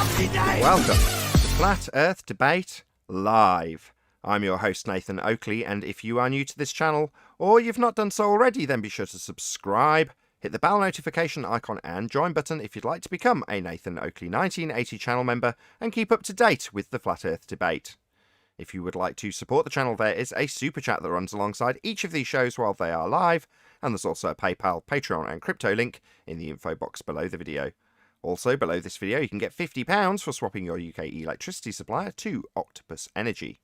Welcome to Flat Earth Debate Live. I'm your host Nathan Oakley, and if you are new to this channel, or you've not done so already, then be sure to subscribe, hit the bell notification icon and join button if you'd like to become a Nathan Oakley 1980 channel member and keep up to date with the Flat Earth Debate. If you would like to support the channel, there is a super chat that runs alongside each of these shows while they are live, and there's also a PayPal, Patreon and crypto link in the info box below the video. Also, below this video, you can get £50 for swapping your UK electricity supplier to Octopus Energy.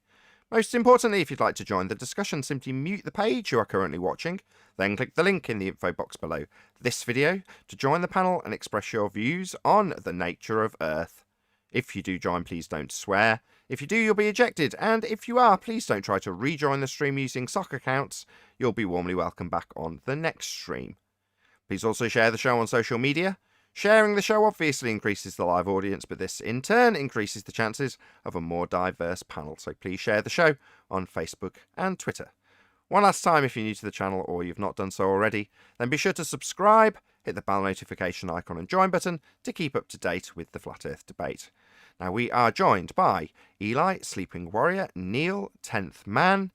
Most importantly, if you'd like to join the discussion, simply mute the page you are currently watching, then click the link in the info box below this video to join the panel and express your views on the nature of Earth. If you do join, please don't swear. If you do, you'll be ejected, and if you are, please don't try to rejoin the stream using sock accounts. You'll be warmly welcome back on the next stream. Please also share the show on social media. Sharing the show obviously increases the live audience, but this in turn increases the chances of a more diverse panel. So please share the show on Facebook and Twitter. One last time, if you're new to the channel or you've not done so already, then be sure to subscribe, hit the bell notification icon and join button to keep up to date with the Flat Earth Debate. Now we are joined by Eli, Sleeping Warrior, Neil, 10th Man,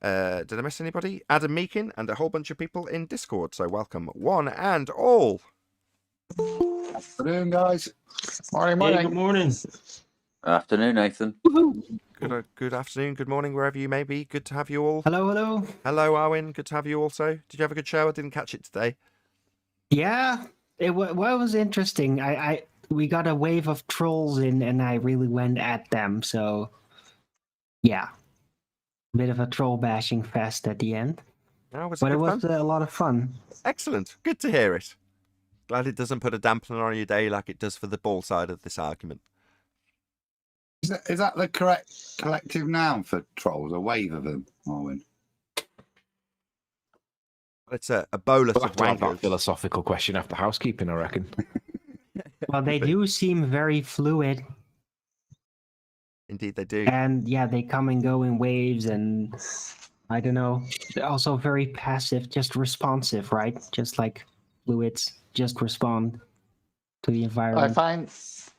did I miss anybody? Adam Meakin, and a whole bunch of people in Discord. So welcome one and all. Afternoon, guys. Morning. Hey, good morning. Afternoon, Nathan. Good afternoon, good morning, wherever you may be. Good to have you all. Hello. Hello, Arwin. Good to have you also. Did you have a good show? I didn't catch it today. Yeah, it was interesting. We got a wave of trolls in, and I really went at them. So, yeah, a bit of a troll bashing fest at the end. Oh, was But it it good was fun? a lot of fun. Excellent. Good to hear it. Glad it doesn't put a dampener on your day like it does for the ball side of this argument. Is that the correct collective noun for trolls? A wave of them, Arwin? It's a bolus We'll of have to have that wankers. philosophical question after housekeeping, I reckon. Well, they do seem very fluid, Indeed, they do. and yeah, they come and go in waves, and I don't know. They're also very passive, just responsive, right? Just like fluids, just respond to the environment.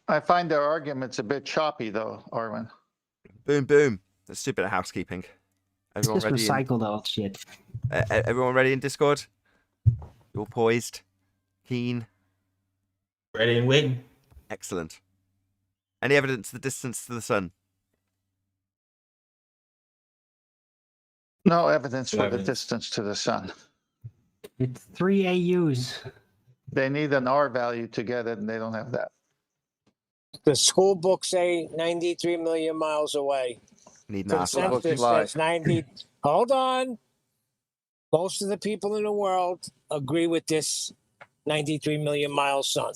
I find their arguments a bit choppy, though, Arwen. Boom, boom. Let's do a bit of housekeeping. It's Everyone just ready? recycled old shit. Everyone ready in Discord? You're poised, keen, Ready and waiting. excellent. Any evidence of the distance to the sun? No evidence for the Evidence. distance to the sun. It's 3 AUs. They need an R value to get it, and they don't have that. The school books say 93 million miles away. Need an answer. Consensus. Consensus lie. says 90. Hold on. Most of the people in the world agree with this 93 million mile sun.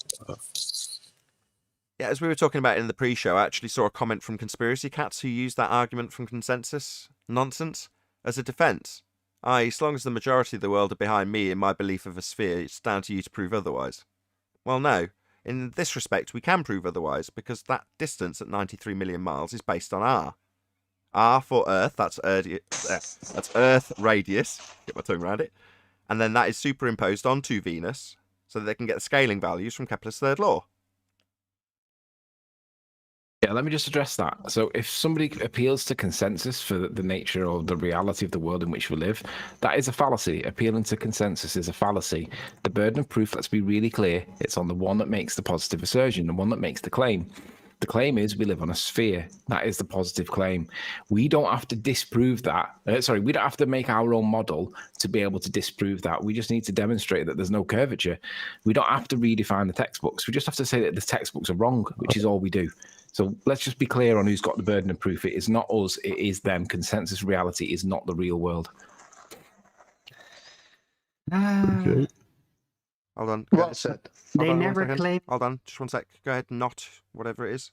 Yeah, as we were talking about in the pre-show, I actually saw a comment from Conspiracy Cats who used that argument from consensus nonsense as a defence. As long as the majority of the world are behind me in my belief of a sphere, it's down to you to prove otherwise. Well, no. In this respect, we can prove otherwise, because that distance at 93 million miles is based on R. R for Earth, that's Earth radius, get my tongue around it, and then that is superimposed onto Venus, so that they can get the scaling values from Kepler's third law. Yeah, let me just address that. So if somebody appeals to consensus for the nature or the reality of the world in which we live, that is a fallacy. Appealing to consensus is a fallacy. The burden of proof, let's be really clear, it's on the one that makes the positive assertion, the one that makes the claim. The claim is we live on a sphere. That is the positive claim. We don't have to disprove that. We don't have to make our own model to be able to disprove that. We just need to demonstrate that there's no curvature. We don't have to redefine the textbooks. We just have to say that the textbooks are wrong, which is all we do. So let's just be clear on who's got the burden of proof. It is not us, it is them. Consensus reality is not the real world. Okay. Hold on. Well said. They Hold on, never 1 second. claim. Hold on, just 1 sec. Go ahead, not whatever it is.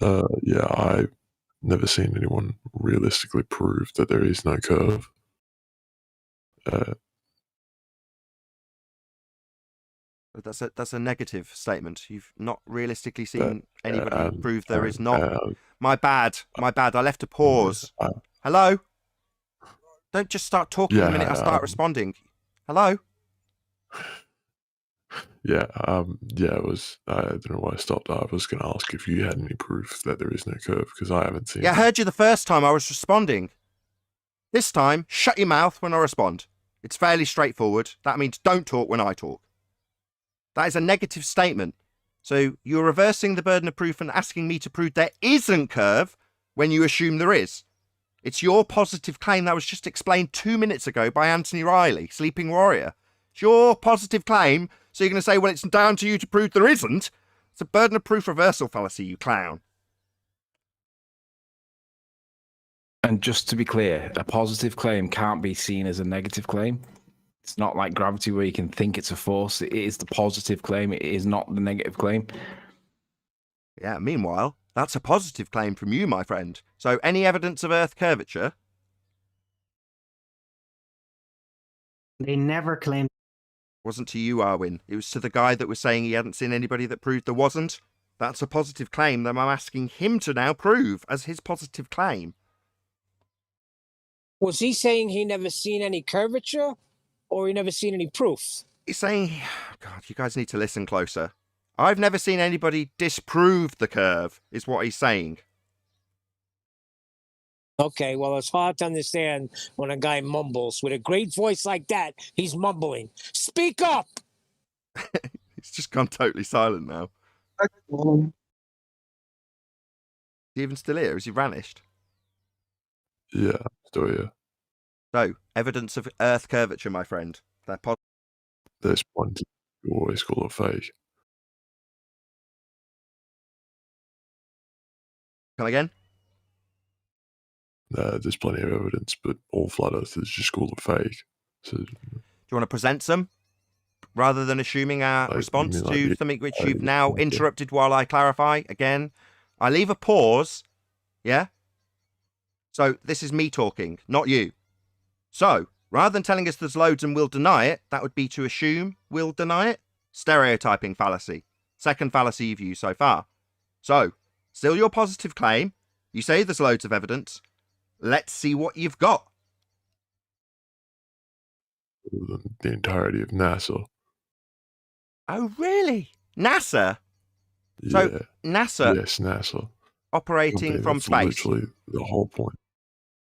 Yeah, I've never seen anyone realistically prove that there is no curve. That's a negative statement. You've not realistically seen anybody prove there is not. My bad. I left a pause. Hello? Don't just start talking the minute I start responding. Hello? Yeah, it was. I don't know why I stopped. I was going to ask if you had any proof that there is no curve, because I haven't seen Yeah, I it. heard you the first time I was responding. This time, shut your mouth when I respond. It's fairly straightforward. That means don't talk when I talk. That is a negative statement. So you're reversing the burden of proof and asking me to prove there isn't curve when you assume there is. It's your positive claim that was just explained 2 minutes ago by Anthony Riley, Sleeping Warrior. It's your positive claim, so you're going to say, well, it's down to you to prove there isn't? It's a burden of proof reversal fallacy, you clown. And just to be clear, a positive claim can't be seen as a negative claim. It's not like gravity where you can think it's a force. It is the positive claim. It is not the negative claim. Yeah, meanwhile, that's a positive claim from you, my friend. So any evidence of Earth curvature? They never claimed. Wasn't to you, Arwin. It was to the guy that was saying he hadn't seen anybody that proved there wasn't. That's a positive claim that I'm asking him to now prove as his positive claim. Was he saying he never seen any curvature, or he never seen any proof? He's saying, God, you guys need to listen closer. I've never seen anybody disprove the curve, is what he's saying. Okay, well, it's hard to understand when a guy mumbles. With a great voice like that, he's mumbling. Speak up! He's just gone totally silent now. Is he even still here? Is he vanished? Yeah, still here. So, evidence of Earth curvature, my friend. There's plenty. You always call it fake. Come again? There's plenty of evidence, but all flat earthers just call it fake. So, Do you want to present some? Rather than assuming our Like, response you to mean like something which the- you've now yeah. interrupted while I clarify again. I leave a pause. Yeah? So this is me talking, not you. So, rather than telling us there's loads and we'll deny it, that would be to assume we'll deny it. Stereotyping fallacy. Second fallacy you've used so far. So, still your positive claim. You say there's loads of evidence. Let's see what you've got. The entirety of NASA. Oh, really? NASA? Yeah. So, NASA Yes, NASA. operating Okay, from that's space. literally the whole point.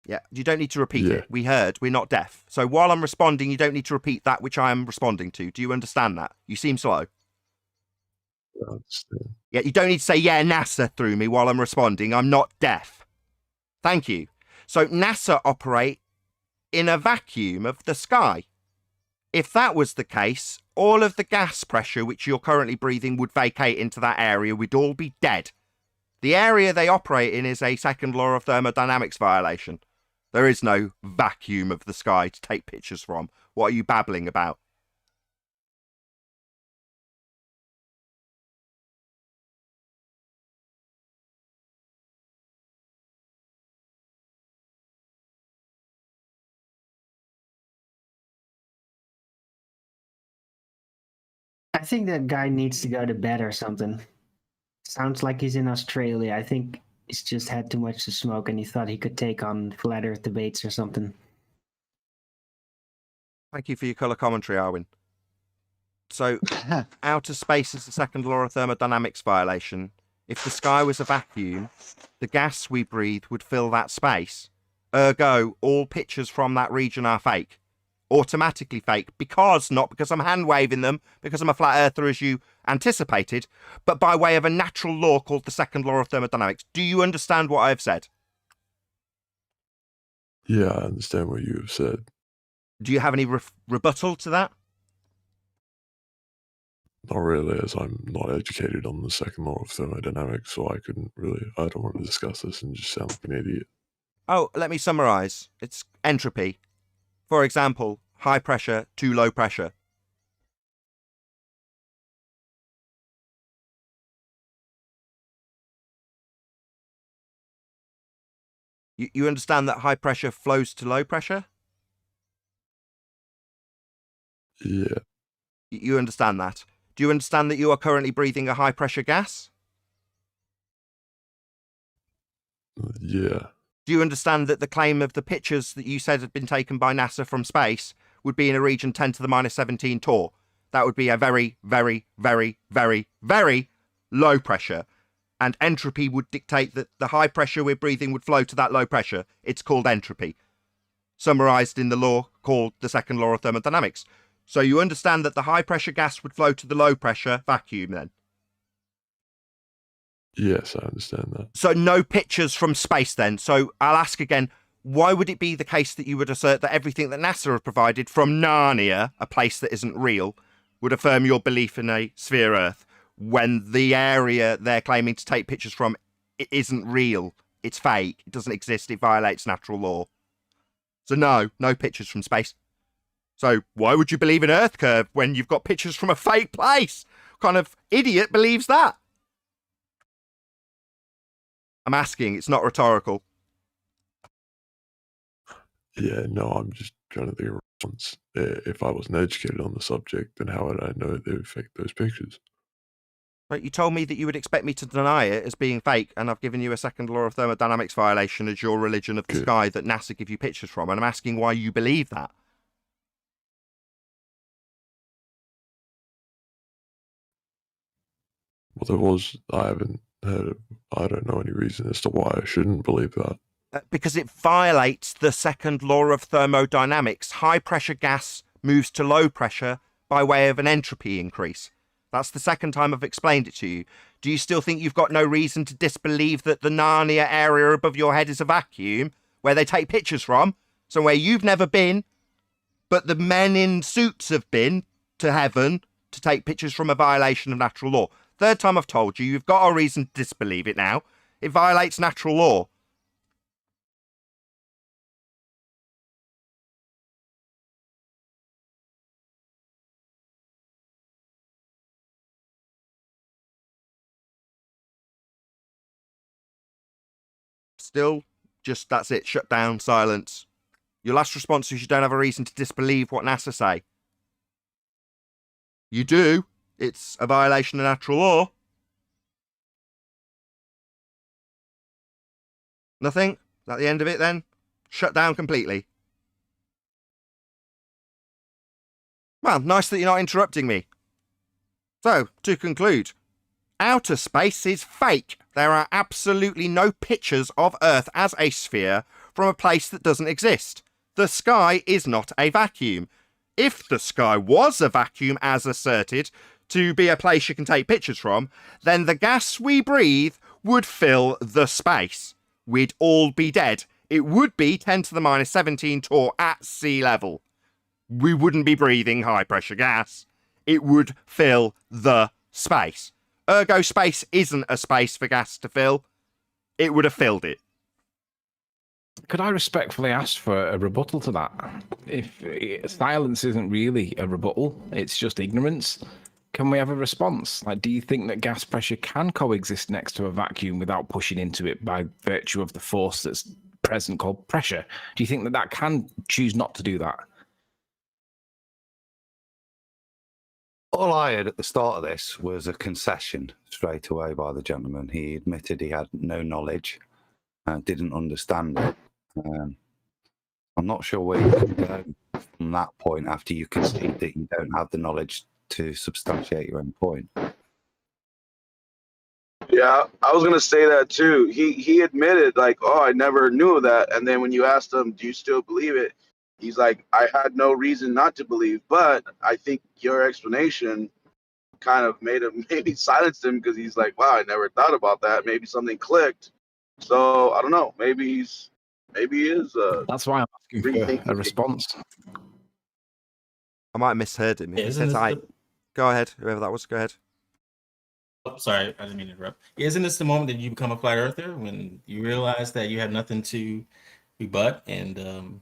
Yeah, you don't need to repeat Yeah. it. We heard, we're not deaf. So while I'm responding, you don't need to repeat that which I am responding to. Do you understand that? You seem slow. I understand. Yeah, you don't need to say, yeah, NASA through me while I'm responding. I'm not deaf. Thank you. So NASA operate in a vacuum of the sky. If that was the case, all of the gas pressure which you're currently breathing would vacate into that area. We'd all be dead. The area they operate in is a second law of thermodynamics violation. There is no vacuum of the sky to take pictures from. What are you babbling about? I think that guy needs to go to bed or something. Sounds like he's in Australia. I think he's just had too much to smoke and he thought he could take on flat earth debates or something. Thank you for your colour commentary, Arwin. So, outer space is the second law of thermodynamics violation. If the sky was a vacuum, the gas we breathe would fill that space. Ergo, all pictures from that region are fake. Automatically fake. Not because I'm hand-waving them, because I'm a flat earther as you anticipated, but by way of a natural law called the second law of thermodynamics. Do you understand what I've said? Yeah, I understand what you have said. Do you have any rebuttal to that? Not really, as I'm not educated on the second law of thermodynamics, so I don't want to discuss this and just sound like an idiot. Oh, let me summarise. It's entropy. For example, high pressure to low pressure. You understand that high pressure flows to low pressure? Yeah, You understand that. Do you understand that you are currently breathing a high pressure gas? yeah, Do you understand that the claim of the pictures that you said had been taken by NASA from space would be in a region 10 to the minus 17 torr? that would be a very, very, very, very, very low pressure. And entropy would dictate that the high pressure we're breathing would flow to that low pressure. It's called entropy, summarized in the law called the second law of thermodynamics. So you understand that the high pressure gas would flow to the low pressure vacuum then? Yes, I understand that. So no pictures from space then. So I'll ask again, why would it be the case that you would assert that everything that NASA have provided from Narnia, a place that isn't real, would affirm your belief in a sphere Earth, when the area they're claiming to take pictures from it isn't real, it's fake, it doesn't exist, it violates natural law? So no pictures from space. So why would you believe in Earth curve when you've got pictures from a fake place? What kind of idiot believes that? I'm asking, it's not rhetorical. Yeah, no, I'm just trying to think of a response. If I wasn't educated on the subject, then how would I know they would fake those pictures? Right, you told me that you would expect me to deny it as being fake, and I've given you a second law of thermodynamics violation as your religion of the sky that NASA give you pictures from, and I'm asking why you believe that. Well, I haven't heard of, I don't know any reason as to why I shouldn't believe that. Because it violates the second law of thermodynamics. High pressure gas moves to low pressure by way of an entropy increase. That's the second time I've explained it to you. Do you still think you've got no reason to disbelieve that the Narnia area above your head is a vacuum where they take pictures from, somewhere you've never been, but the men in suits have been to heaven to take pictures from a violation of natural law? Third time I've told you, you've got a reason to disbelieve it now. It violates natural law. Still, just that's it. Shut down, silence. Your last response is you don't have a reason to disbelieve what NASA say. You do. It's a violation of natural law. Nothing? Is that the end of it then? Shut down completely. Well, nice that you're not interrupting me. So, to conclude, outer space is fake. There are absolutely no pictures of Earth as a sphere from a place that doesn't exist. The sky is not a vacuum. If the sky was a vacuum, as asserted, to be a place you can take pictures from, then the gas we breathe would fill the space. We'd all be dead. It would be 10 to the minus 17 torr at sea level. We wouldn't be breathing high pressure gas. It would fill the space. Ergo, space isn't a space for gas to fill. It would have filled it. Could I respectfully ask for a rebuttal to that? If silence isn't really a rebuttal, it's just ignorance, can we have a response? Like, do you think that gas pressure can coexist next to a vacuum without pushing into it by virtue of the force that's present called pressure? Do you think that that can choose not to do that? All I heard at the start of this was a concession straight away by the gentleman. He admitted he had no knowledge, didn't understand it. I'm not sure where you can go from that point after you concede that you don't have the knowledge to substantiate your own point. Yeah, I was gonna say that too. He admitted like, oh, I never knew that. And then when you asked him, do you still believe it? He's like, I had no reason not to believe, but I think your explanation kind of maybe silenced him because he's like, wow, I never thought about that. Maybe something clicked. So I don't know. Maybe he is. That's why I'm asking for a response. I might have misheard him. He says, Go ahead, whoever that was, go ahead. Oh, sorry, I didn't mean to interrupt. Isn't this the moment that you become a flat earther when you realize that you have nothing to rebut and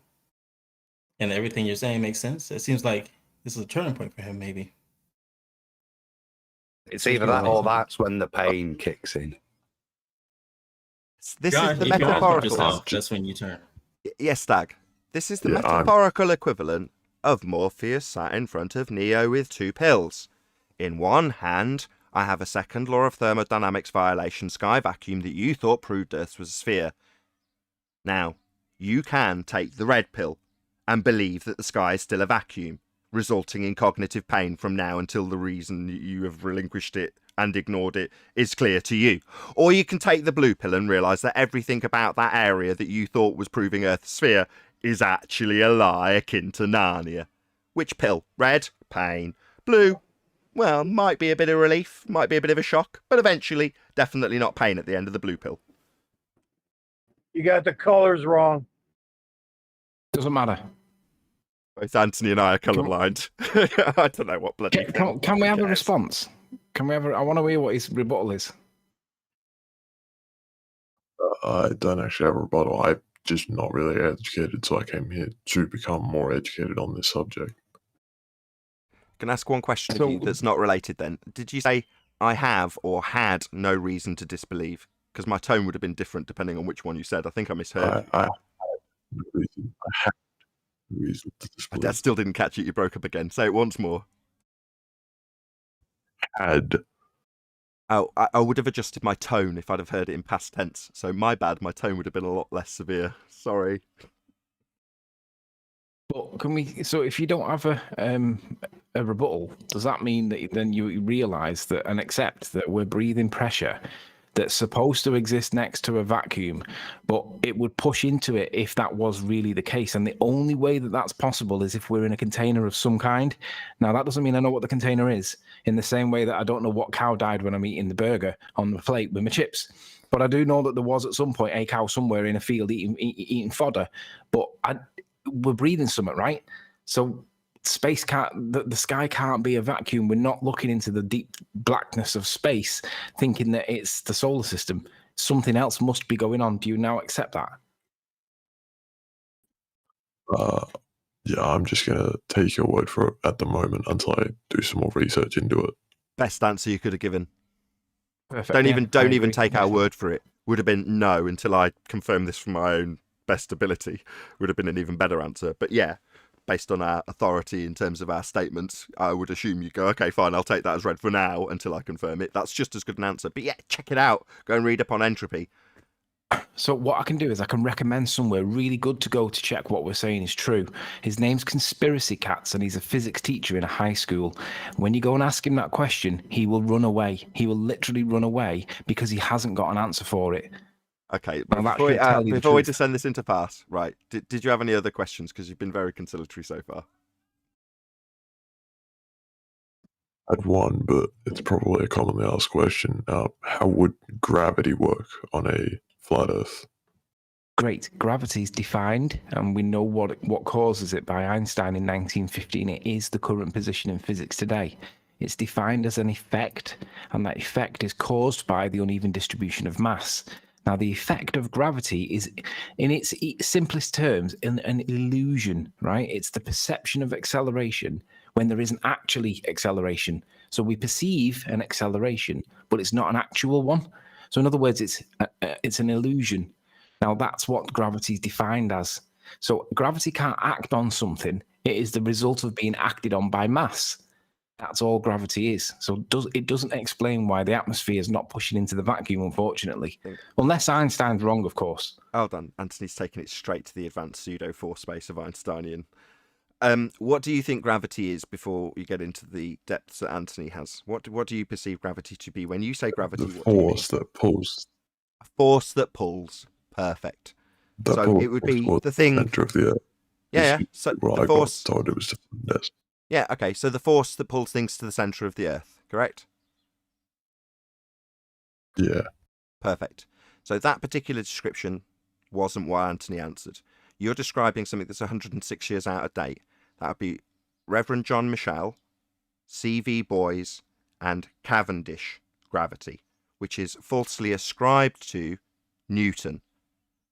everything you're saying makes sense? It seems like this is a turning point for him, maybe. It's either that or that's when the pain kicks in. This is the metaphorical. That's when you turn. Yes, Stag. This is the metaphorical equivalent of Morpheus sat in front of Neo with two pills. In one hand, I have a second law of thermodynamics violation sky vacuum that you thought proved Earth was a sphere. Now, you can take the red pill and believe that the sky is still a vacuum. resulting in cognitive pain from now until the reason you have relinquished it and ignored it is clear to you. Or you can take the blue pill and realise that everything about that area that you thought was proving Earth's sphere is actually a lie akin to Narnia. Which pill? Red? Pain. Blue? Well, might be a bit of relief, might be a bit of a shock, but eventually, definitely not pain at the end of the blue pill. You got the colors wrong. Doesn't matter. Both Anthony and I are colourblind. I don't know what bloody... Can we have a response? Can we have I want to hear what his rebuttal is. I don't actually have a rebuttal. I'm just not really educated, so I came here to become more educated on this subject. Can I ask one question of you that's not related then? Did you say I have or had no reason to disbelieve? Because my tone would have been different depending on which one you said. I think I misheard. I had reason to disbelieve. That still didn't catch it. You broke up again. Say it once more. Had. Oh, I would have adjusted my tone if I'd have heard it in past tense. So my bad. My tone would have been a lot less severe. Sorry. But can we? So if you don't have a rebuttal, does that mean that then you realise that and accept that we're breathing pressure that's supposed to exist next to a vacuum, but it would push into it if that was really the case? And the only way that that's possible is if we're in a container of some kind. Now, that doesn't mean I know what the container is, in the same way that I don't know what cow died when I'm eating the burger on the plate with my chips. But I do know that there was at some point a cow somewhere in a field eating fodder. But we're breathing something, right? So space can't, the sky can't be a vacuum. We're not looking into the deep blackness of space thinking that it's the solar system. Something else must be going on. Do you now accept that? Yeah, I'm just going to take your word for it at the moment until I do some more research into it. Best answer you could have given. Perfect. Don't even take our word for it. Would have been no until I confirm this from my own best ability. Would have been an even better answer. But yeah, based on our authority in terms of our statements, I would assume you go, okay, fine, I'll take that as read for now until I confirm it. That's just as good an answer. But yeah, check it out. Go and read up on entropy. So what I can do is I can recommend somewhere really good to go to check what we're saying is true. His name's Conspiracy Cats, and he's a physics teacher in a high school. When you go and ask him that question, he will run away. He will literally run away because he hasn't got an answer for it. Okay, but before we descend this into pass, right, did you have any other questions? Because you've been very conciliatory so far. I had one, but it's probably a commonly asked question. How would gravity work on a flat Earth? Great. Gravity is defined, and we know what causes it by Einstein in 1915. It is the current position in physics today. It's defined as an effect, and that effect is caused by the uneven distribution of mass. Now, the effect of gravity is, in its simplest terms, an illusion, right? It's the perception of acceleration when there isn't actually acceleration. So we perceive an acceleration, but it's not an actual one. So in other words, it's an illusion. Now, that's what gravity is defined as. So gravity can't act on something. It is the result of being acted on by mass. That's all gravity is. So it doesn't explain why the atmosphere is not pushing into the vacuum, unfortunately. Unless Einstein's wrong, of course. Oh, done. Anthony's taken it straight to the advanced pseudo-force space of Einsteinian. What do you think gravity is before you get into the depths that Anthony has? What do you perceive gravity to be? When you say gravity, The what do you mean? force that pulls. A force that pulls. Perfect. So it would be the thing... Center of the Earth. Yeah. So Well, the I force... got told it was yes. Yeah, okay. So the force that pulls things to the centre of the Earth, correct? Yeah. Perfect. So that particular description wasn't what Anthony answered. You're describing something that's 106 years out of date. That would be Reverend John Michell, C.V. Boyes, and Cavendish gravity, which is falsely ascribed to Newton.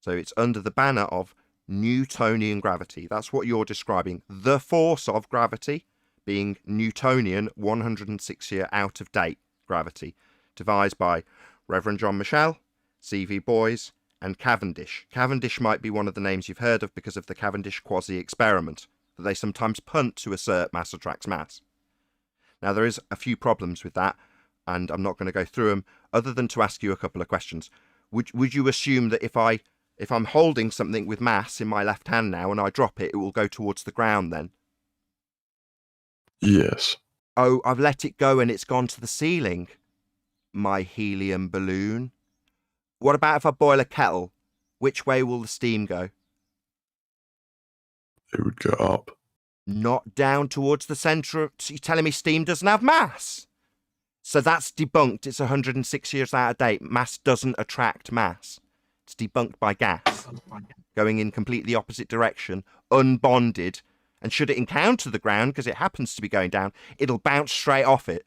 So it's under the banner of Newtonian gravity. That's what you're describing. The force of gravity being Newtonian 106-year out-of-date gravity, devised by Reverend John Michell, C.V. Boyes, and Cavendish. Cavendish might be one of the names you've heard of because of the Cavendish quasi-experiment that they sometimes punt to assert mass attracts mass. Now, there is a few problems with that, and I'm not going to go through them, other than to ask you a couple of questions. Would you assume that if I'm holding something with mass in my left hand now and I drop it, it will go towards the ground then? Yes. Oh, I've let it go and it's gone to the ceiling. My helium balloon. What about if I boil a kettle? Which way will the steam go? It would go up. Not down towards the centre. So you're telling me steam doesn't have mass? So that's debunked. It's 106 years out of date. Mass doesn't attract mass. It's debunked by gas. Going in completely opposite direction, unbonded. And should it encounter the ground, because it happens to be going down, it'll bounce straight off it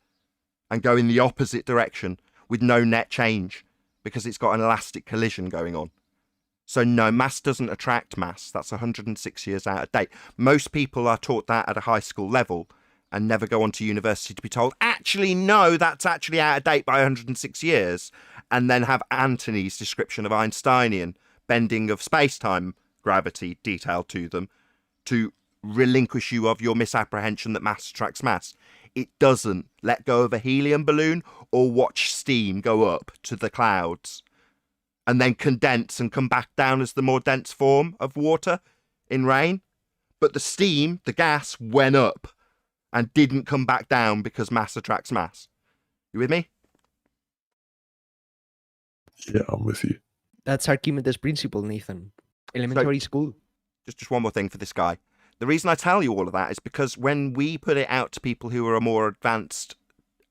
and go in the opposite direction with no net change because it's got an elastic collision going on. So no, mass doesn't attract mass. That's 106 years out of date. Most people are taught that at a high school level and never go on to university to be told, actually, no, that's actually out of date by 106 years, and then have Antony's description of Einsteinian bending of space-time gravity detailed to them to relinquish you of your misapprehension that mass attracts mass. It doesn't. Let go of a helium balloon or watch steam go up to the clouds and then condense and come back down as the more dense form of water in rain. But the steam, the gas, went up and didn't come back down because mass attracts mass. You with me? Yeah, I'm with you. That's Archimedes' principle, Nathan. Elementary school. Just one more thing for this guy. The reason I tell you all of that is because when we put it out to people who are more advanced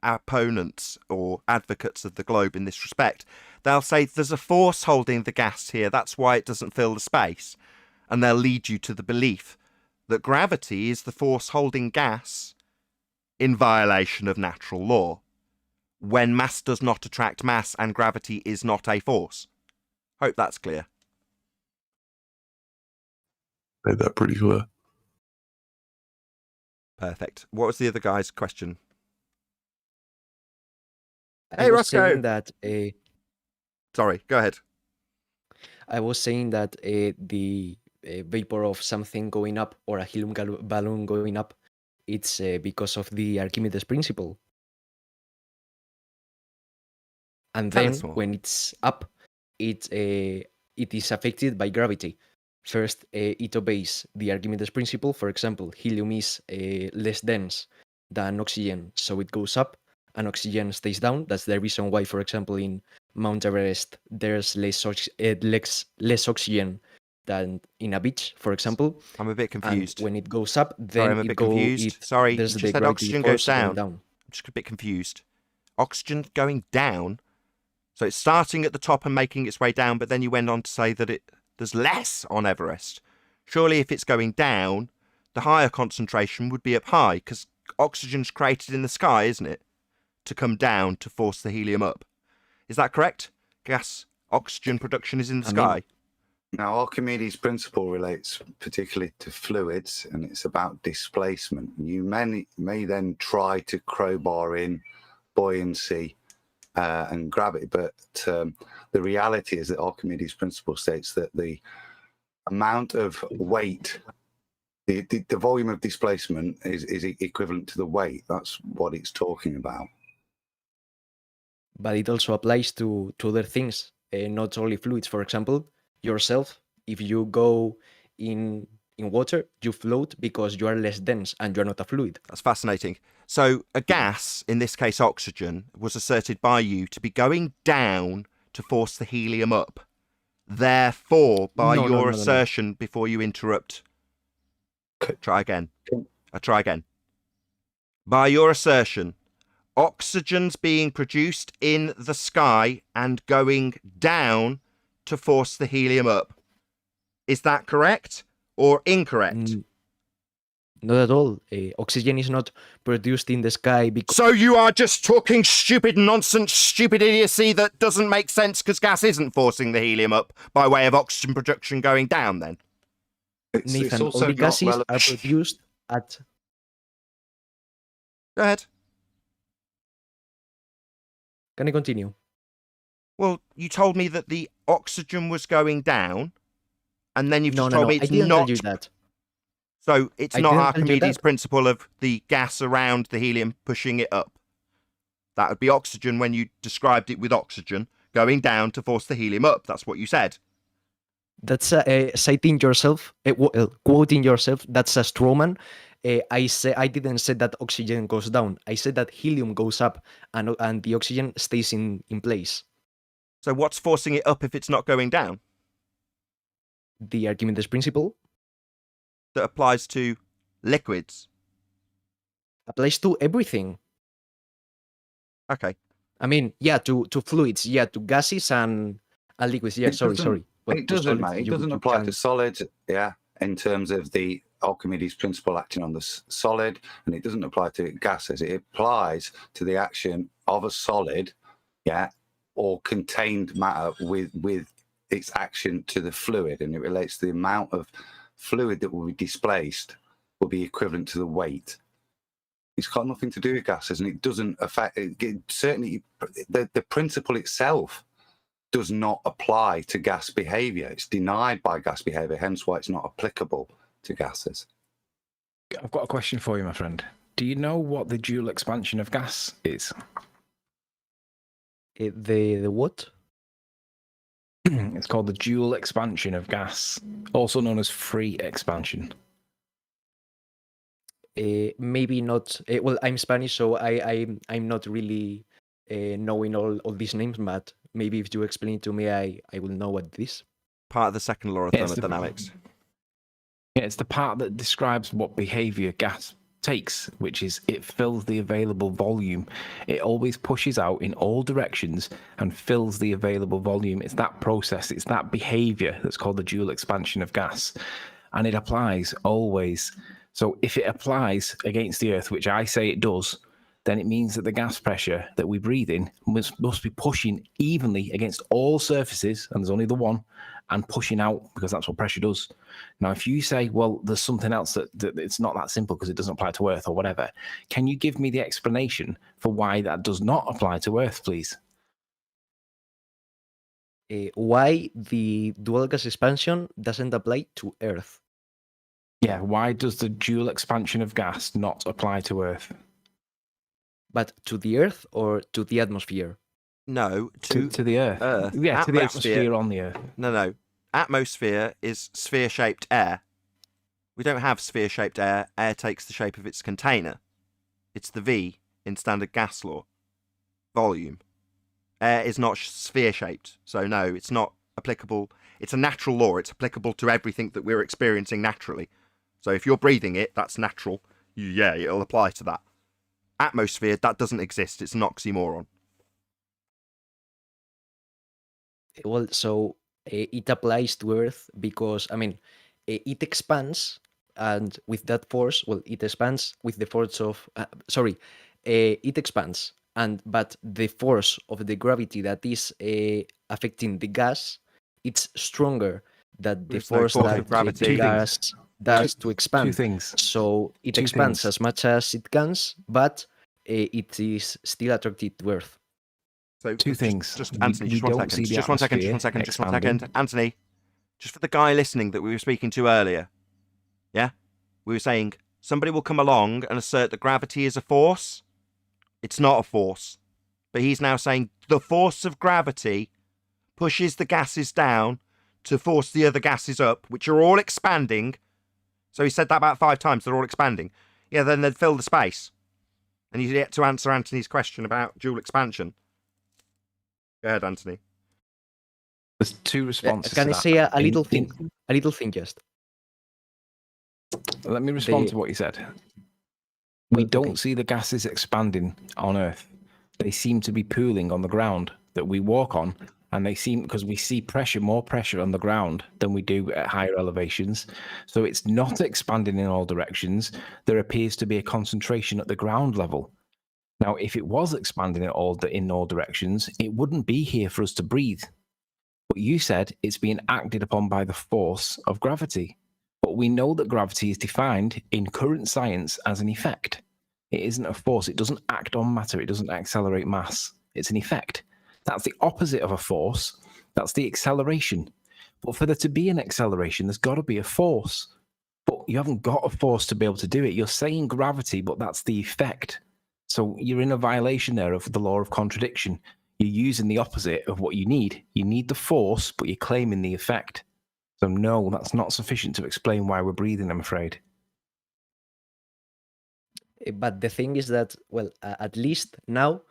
opponents or advocates of the globe in this respect, they'll say there's a force holding the gas here, that's why it doesn't fill the space. And they'll lead you to the belief that gravity is the force holding gas in violation of natural law, when mass does not attract mass and gravity is not a force. Hope that's clear. Made that pretty clear. Perfect. What was the other guy's question? I Hey, was Roscoe. saying that Sorry, go ahead. I was saying that the vapor of something going up or a helium balloon going up, it's because of the Archimedes principle. And Tell then us more. when it's up, it is affected by gravity. First, it obeys the Archimedes principle. For example, helium is less dense than oxygen, so it goes up, and oxygen stays down. That's the reason why, for example, in Mount Everest, there's less oxygen than in a beach, for example. I'm a bit confused. And when it goes up, Sorry, then I'm a bit confused. Sorry, you there's just the said gravity oxygen force goes going down. down. I'm just a bit confused. Oxygen going down? So it's starting at the top and making its way down, but then you went on to say that there's less on Everest. Surely if it's going down, the higher concentration would be up high, because oxygen's created in the sky, isn't it? To come down to force the helium up. Is that correct? Gas oxygen production is in the sky. Now, Archimedes' principle relates particularly to fluids, and it's about displacement. You may then try to crowbar in buoyancy and gravity, but the reality is that Archimedes' principle states that the amount of weight, the volume of displacement is equivalent to the weight. That's what it's talking about. But it also applies to other things, not only fluids. For example, yourself, if you go in water, you float because you are less dense and you're not a fluid. That's fascinating. So a gas, in this case oxygen, was asserted by you to be going down to force the helium up. Therefore, by your assertion, before you interrupt, try again. Try again. By your assertion, oxygen's being produced in the sky and going down to force the helium up. Is that correct or incorrect? Not at all. Oxygen is not produced in the sky because... So you are just talking stupid nonsense, stupid idiocy that doesn't make sense because gas isn't forcing the helium up by way of oxygen production going down then? Nathan, all the gases are produced at... Go ahead. Can I continue? Well, you told me that the oxygen was going down, and then you've just told me it's I didn't not. tell you that. So it's I not didn't tell you Archimedes' that. principle of the gas around the helium pushing it up. That would be oxygen when you described it with oxygen going down to force the helium up. That's what you said. That's citing yourself, quoting yourself. That's a straw man. I didn't say that oxygen goes down. I said that helium goes up and the oxygen stays in place. So what's forcing it up if it's not going down? The Archimedes principle That applies to liquids. applies to everything. Okay. I mean, yeah, to fluids, yeah, to gases and liquids. Yeah, It sorry. doesn't- Well, It to doesn't, solids, mate. It you- doesn't you apply can- to solids, yeah, in terms of the Archimedes principle acting on the solid, and it doesn't apply to gases. It applies to the action of a solid, yeah, or contained matter with its action to the fluid, and it relates to the amount of fluid that will be displaced will be equivalent to the weight. It's got nothing to do with gases, and it doesn't affect. Certainly, the principle itself does not apply to gas behavior. It's denied by gas behavior, hence why it's not applicable to gases. I've got a question for you, my friend. Do you know what the Joule expansion of gas is? The what? It's called the Joule expansion of gas, also known as free expansion. Maybe not. Well, I'm Spanish, so I'm not really knowing all these names, but maybe if you explain it to me, I will know what it is. Part of the second law of Yeah, it's the- thermodynamics. Yeah, it's the part that describes what behavior gas takes, which is it fills the available volume. It always pushes out in all directions and fills the available volume. It's that process, it's that behavior that's called the Joule expansion of gas. And it applies always. So if it applies against the Earth, which I say it does, then it means that the gas pressure that we breathe in must be pushing evenly against all surfaces, and there's only the one, and pushing out, because that's what pressure does. Now, if you say, well, there's something else that it's not that simple because it doesn't apply to Earth or whatever, can you give me the explanation for why that does not apply to Earth, please? Why the dual gas expansion doesn't apply to Earth? Yeah, why does the Joule expansion of gas not apply to Earth? But to the Earth or to the atmosphere? No, To the Earth. Earth. Yeah, to the atmosphere on the Earth. No. Atmosphere is sphere-shaped air. We don't have sphere-shaped air. Air takes the shape of its container. It's the V in standard gas law. Volume. Air is not sphere-shaped, so no, it's not applicable. It's a natural law. It's applicable to everything that we're experiencing naturally. So if you're breathing it, that's natural. Yeah, it'll apply to that. Atmosphere, that doesn't exist. It's an oxymoron. Well, so it applies to Earth because, I mean, it expands, and with that force, well, it expands with the force of, it expands, but the force of the gravity that is affecting the gas, it's stronger than the There's no force force that of gravity. the gas does to expand. Two things. So it Two expands things. as much as it can, but it is still attracted to Earth. So Two things. Just We- Anthony, we just one don't second. see the Just one second. atmosphere Just one expanding. second. Anthony, just for the guy listening that we were speaking to earlier. Yeah? We were saying somebody will come along and assert that gravity is a force. It's not a force. But he's now saying the force of gravity pushes the gases down to force the other gases up, which are all expanding. So he said that about 5 times. They're all expanding. Yeah, then they'd fill the space. And he's yet to answer Anthony's question about Joule expansion. Go ahead, Anthony. There's two responses Can to I that. say a In- little in- thing? A little thing, just. Let me respond The- to what you said. We don't okay. see the gases expanding on Earth. They seem to be pooling on the ground that we walk on, and they seem, because we see more pressure on the ground than we do at higher elevations. So it's not expanding in all directions. There appears to be a concentration at the ground level. Now, if it was expanding in all directions, it wouldn't be here for us to breathe. But you said it's being acted upon by the force of gravity. But we know that gravity is defined in current science as an effect. It isn't a force. It doesn't act on matter. It doesn't accelerate mass. It's an effect. That's the opposite of a force. That's the acceleration. But for there to be an acceleration, there's got to be a force. But you haven't got a force to be able to do it. You're saying gravity, but that's the effect. So you're in a violation there of the law of contradiction. You're using the opposite of what you need. You need the force, but you're claiming the effect. So no, that's not sufficient to explain why we're breathing, I'm afraid. But the thing is that, well, at least now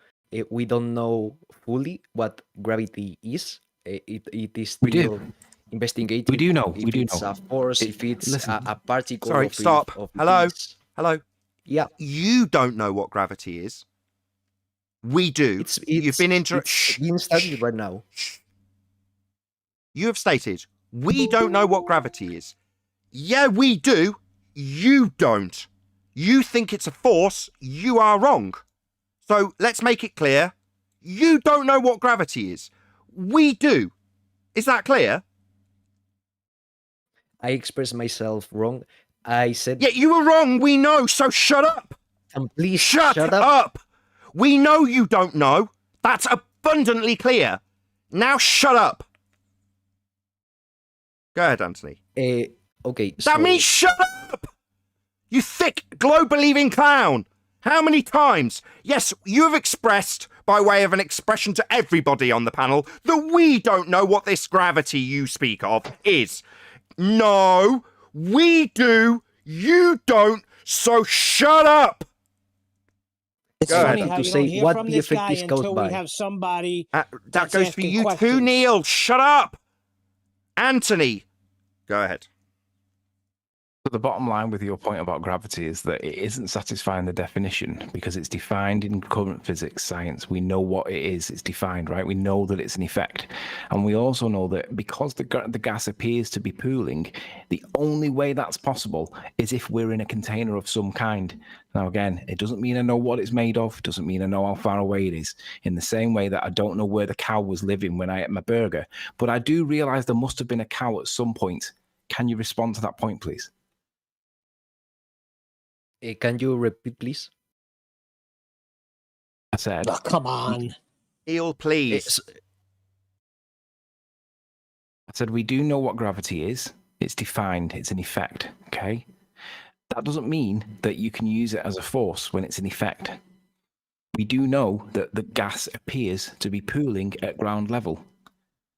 we don't know fully what gravity is. It is We do. still investigating. We do know. If We do it's know. a force, if it's Listen. a particle. Sorry, of stop. Of Hello? this. Hello? Yeah. You don't know what gravity is. We do. You've been it's being studied right now. You have stated, we don't know what gravity is. Yeah, we do. You don't. You think it's a force. You are wrong. So let's make it clear. You don't know what gravity is. We do. Is that clear? I expressed myself wrong. I said. Yeah, you were wrong. We know. So shut up. And please shut up. We know you don't know. That's abundantly clear. Now shut up. Go ahead, Anthony. Okay. That means shut up! You thick, globe-believing clown! How many times? Yes, you have expressed, by way of an expression to everybody on the panel, that we don't know what this gravity you speak of is. No, we do, you don't, so shut up! It's Go funny ahead. how To you say don't hear what from the this effect guy is caused until by. we have somebody That that's goes for asking you too, questions. Neil. Shut up! Anthony, go ahead. But the bottom line with your point about gravity is that it isn't satisfying the definition because it's defined in current physics science. We know what it is. It's defined, right? We know that it's an effect. And we also know that because the gas appears to be pooling, the only way that's possible is if we're in a container of some kind. Now, again, it doesn't mean I know what it's made of. It doesn't mean I know how far away it is. In the same way that I don't know where the cow was living when I ate my burger. But I do realize there must have been a cow at some point. Can you respond to that point, please? Can you repeat, please? I said, Oh, come on. Neil, please. I said, we do know what gravity is. It's defined. It's an effect. Okay. That doesn't mean that you can use it as a force when it's an effect. We do know that the gas appears to be pooling at ground level.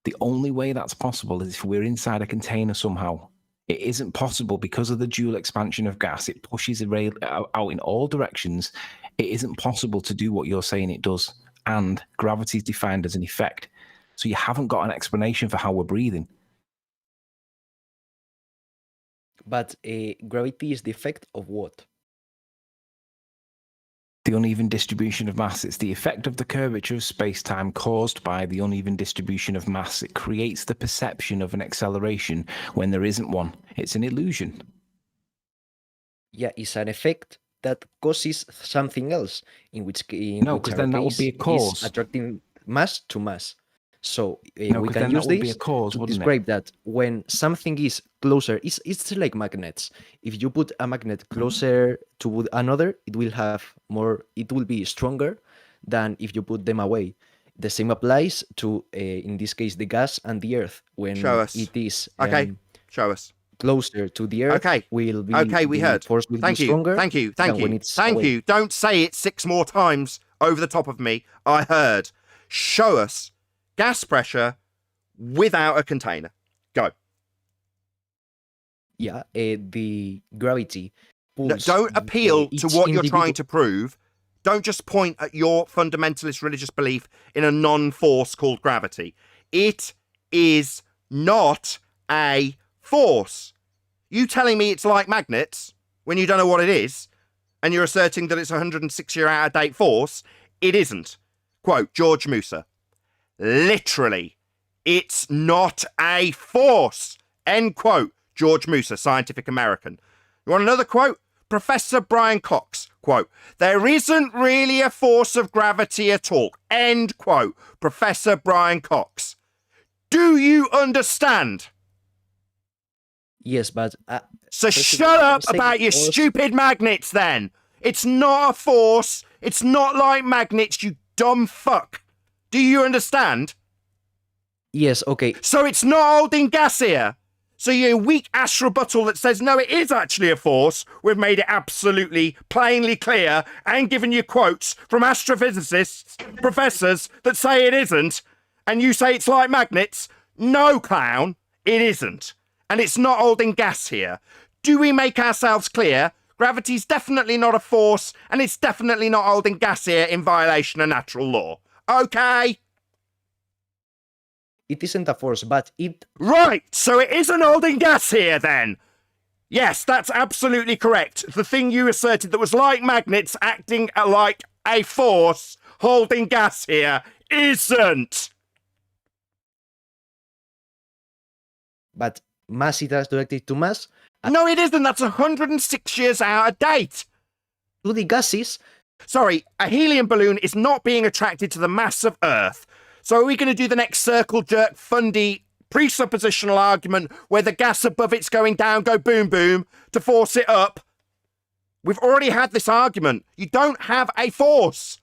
The only way that's possible is if we're inside a container somehow. It isn't possible because of the dual expansion of gas. It pushes the rail out in all directions. It isn't possible to do what you're saying it does. And gravity is defined as an effect. So you haven't got an explanation for how we're breathing. But gravity is the effect of what? The uneven distribution of mass. It's the effect of the curvature of space-time caused by the uneven distribution of mass. It creates the perception of an acceleration when there isn't one. It's an illusion. Yeah, it's an effect that causes something else, in which No, because then that would be a cause. is attracting mass to mass. So No, we 'cause can then use that would be this a cause, to wouldn't it? describe that when something is closer, it's like magnets. If you put a magnet closer to another, it will be stronger than if you put them away. The same applies to, in this case, the gas and the earth. When Show us. it is Okay, show us. closer to the earth, Okay. will be Okay, we the heard. force will Thank be you. stronger. Thank you. than Thank when you. it's Thank away. you. Don't say it 6 more times over the top of me. I heard. Show us gas pressure without a container. Go. Yeah, the gravity No, pulls. don't appeal to each what you're individual- trying to prove. Don't just point at your fundamentalist religious belief in a non-force called gravity. It is not a force. You telling me it's like magnets when you don't know what it is, and you're asserting that it's a 106-year out-of-date force, it isn't. Quote, George Musa. Literally, it's not a force. End quote. George Musa, Scientific American. You want another quote? Professor Brian Cox, quote, there isn't really a force of gravity at all. End quote. Professor Brian Cox. Do you understand? Yes, but So first of shut all, I'm up saying about your force- stupid magnets then. It's not a force. It's not like magnets, you dumb fuck. Do you understand? Yes, okay. So it's not holding gas here. So your weak ass rebuttal that says, no, it is actually a force, we've made it absolutely plainly clear and given you quotes from astrophysicists, professors that say it isn't, and you say it's like magnets. No, clown, it isn't. And it's not holding gas here. Do we make ourselves clear? Gravity's definitely not a force, and it's definitely not holding gas here in violation of natural law. Okay? It isn't a force, but it... Right, so it isn't holding gas here then. Yes, that's absolutely correct. The thing you asserted that was like magnets acting like a force holding gas here isn't. But mass is directed to mass. No, it isn't. That's 106 years out of date. To the gases. Sorry, a helium balloon is not being attracted to the mass of Earth. So are we going to do the next circle jerk fundy presuppositional argument where the gas above it's going down, go boom boom, to force it up? We've already had this argument. You don't have a force.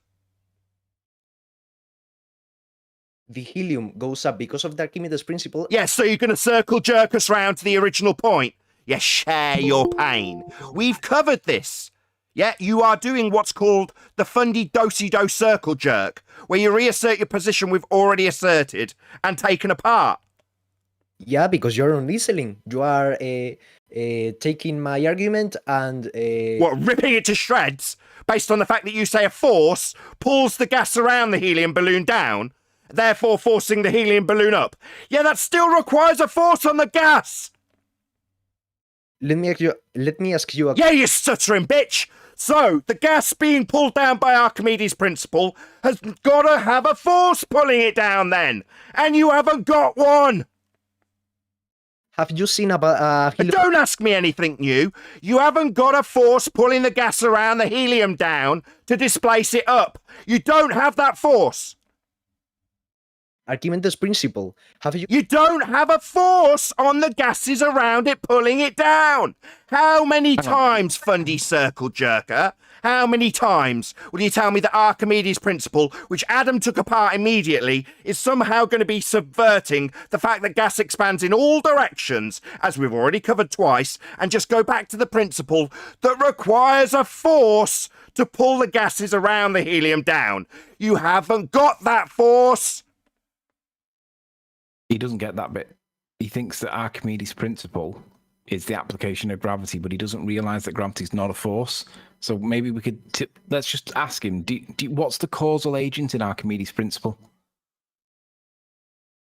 The helium goes up because of the Archimedes principle. Yes, so you're going to circle jerk us round to the original point. Yes, share your pain. We've covered this. Yeah, you are doing what's called the fundy do-si-do circle jerk, where you reassert your position we've already asserted and taken apart. Yeah, because you're not listening. You are taking my argument and... What, ripping it to shreds based on the fact that you say a force pulls the gas around the helium balloon down, therefore forcing the helium balloon up? Yeah, that still requires a force on the gas! Let me ask you a... Yeah, you stuttering bitch! So, the gas being pulled down by Archimedes' principle has got to have a force pulling it down then! And you haven't got one! Have you seen about... Don't ask me anything new. You haven't got a force pulling the gas around the helium down to displace it up. You don't have that force. Archimedes' principle. Have you... You don't have a force on the gases around it pulling it down. How many times, fundy circle jerker? How many times will you tell me that Archimedes' principle, which Adam took apart immediately, is somehow going to be subverting the fact that gas expands in all directions, as we've already covered twice, and just go back to the principle that requires a force to pull the gases around the helium down? You haven't got that force. He doesn't get that bit. He thinks that Archimedes' principle is the application of gravity, but he doesn't realize that gravity is not a force. So maybe we could let's just ask him, what's the causal agent in Archimedes' principle?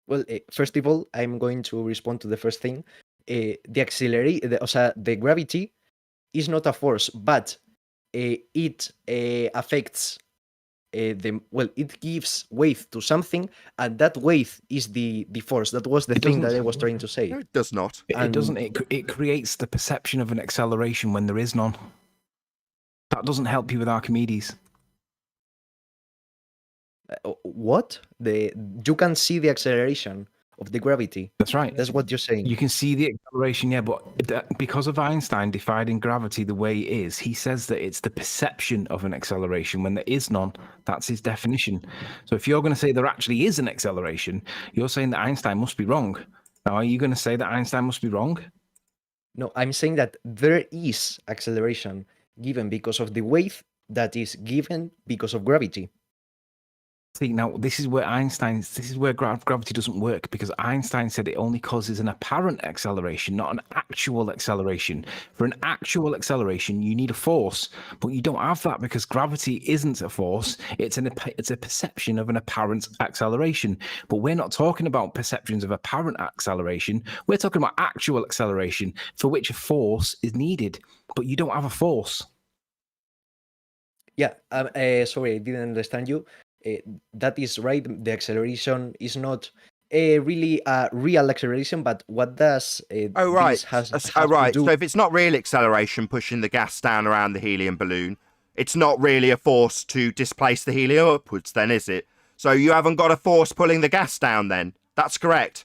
Well, first of all, I'm going to respond to the first thing. The gravity is not a force, but it affects it gives weight to something, and that weight is the force. That was the thing that I was trying to say. No, it does not. It doesn't. It creates the perception of an acceleration when there is none. That doesn't help you with Archimedes. What? You can see the acceleration of the gravity. That's right. That's what you're saying. You can see the acceleration, yeah, but because of Einstein defining gravity the way it is, he says that it's the perception of an acceleration when there is none. That's his definition. So if you're going to say there actually is an acceleration, you're saying that Einstein must be wrong. Now, are you going to say that Einstein must be wrong? No, I'm saying that there is acceleration given because of the weight that is given because of gravity. See, now this is where gravity doesn't work, because Einstein said it only causes an apparent acceleration, not an actual acceleration. For an actual acceleration, you need a force, but you don't have that because gravity isn't a force. It's a perception of an apparent acceleration. But we're not talking about perceptions of apparent acceleration. We're talking about actual acceleration for which a force is needed, but you don't have a force. Yeah, sorry, I didn't understand you. That is right. The acceleration is not really a real acceleration, but what does right. this have to do? So if it's not real acceleration pushing the gas down around the helium balloon, it's not really a force to displace the helium upwards then, is it? So you haven't got a force pulling the gas down then? That's correct.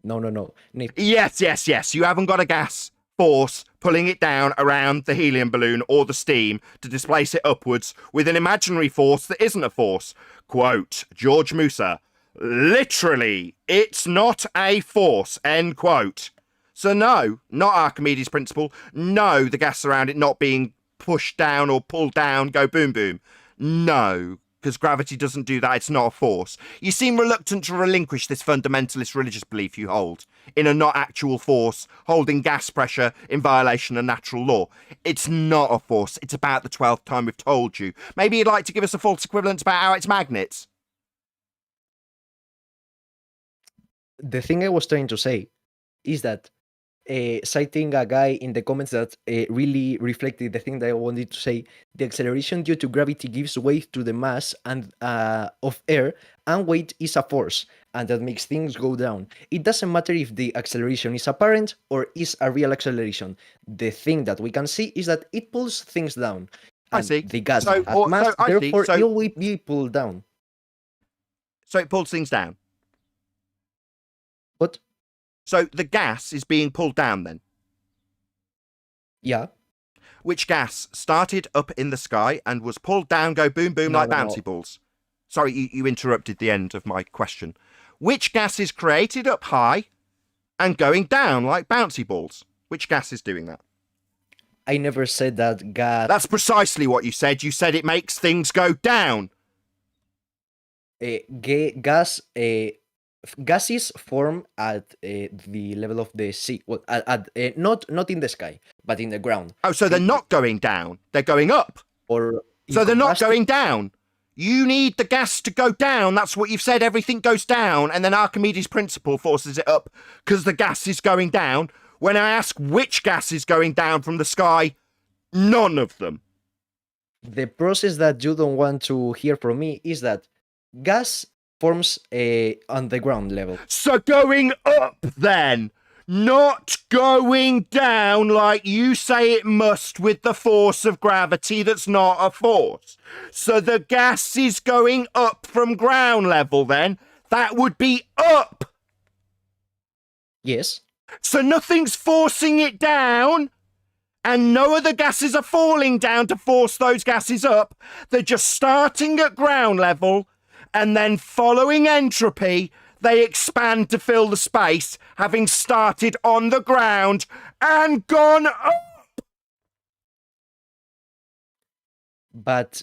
No. Yes. You haven't got a gas force pulling it down around the helium balloon or the steam to displace it upwards with an imaginary force that isn't a force. Quote, George Musa, literally, it's not a force, end quote. So no, not Archimedes' principle. No, the gas around it not being pushed down or pulled down, go boom boom. No, because gravity doesn't do that. It's not a force. You seem reluctant to relinquish this fundamentalist religious belief you hold in a not actual force, holding gas pressure in violation of natural law. It's not a force. It's about the 12th time we've told you. Maybe you'd like to give us a false equivalent about how it's magnets. The thing I was trying to say is that citing a guy in the comments that really reflected the thing that I wanted to say, the acceleration due to gravity gives weight to the mass and of air, and weight is a force, and that makes things go down. It doesn't matter if the acceleration is apparent or is a real acceleration. The thing that we can see is that it pulls things down. I And see. the gas So- at or- mass, so I see. therefore So- it will be pulled down. So it pulls things down. But So the gas is being pulled down then. yeah, Which gas started up in the sky and was pulled down, go boom, boom, No, like no, bouncy no. balls? Sorry, you interrupted the end of my question. Which gas is created up high and going down like bouncy balls? Which gas is doing that? I never said that gas. That's precisely what you said. You said it makes things go down. Gases form at the level of the sea. Well, not in the sky, but in the ground. Oh, so they're not going down. They're going up. Or So they're not combustion- going down. You need the gas to go down. That's what you've said. Everything goes down. And then Archimedes' principle forces it up because the gas is going down. When I ask which gas is going down from the sky, none of them. The process that you don't want to hear from me is that gas forms on the ground level. So going up then, not going down like you say it must with the force of gravity that's not a force. So the gas is going up from ground level then. That would be up. Yes. So nothing's forcing it down. And no other gases are falling down to force those gases up. They're just starting at ground level, and then following entropy, they expand to fill the space, having started on the ground and gone up. But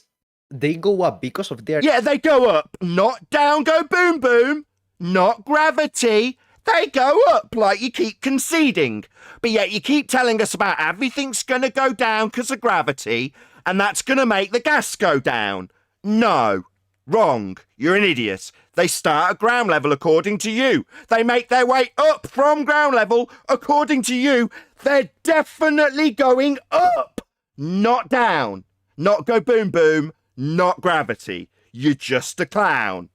they go up because of their. Yeah, they go up, not down, go boom, boom, not gravity. They go up like you keep conceding. But yet you keep telling us about everything's going to go down because of gravity, and that's going to make the gas go down. No. Wrong. You're an idiot. They start at ground level according to you. They make their way up from ground level according to you. They're definitely going up, not down. Not go boom boom, not gravity. You're just a clown.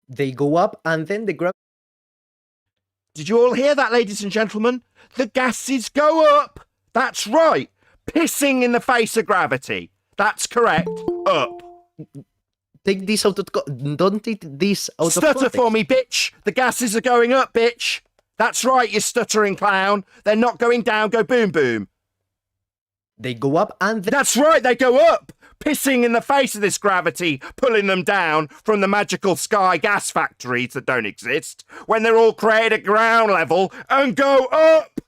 They go up and then the gravity. Did you all hear that, ladies and gentlemen? The gases go up. That's right. Pissing in the face of gravity. That's correct. Up. Take this out of. Don't take this out of Stutter context. for me, bitch. The gases are going up, bitch. That's right, you stuttering clown. They're not going down, go boom boom. They go up and then. That's right, they go up. Pissing in the face of this gravity, pulling them down from the magical sky gas factories that don't exist, when they're all created at ground level and go up.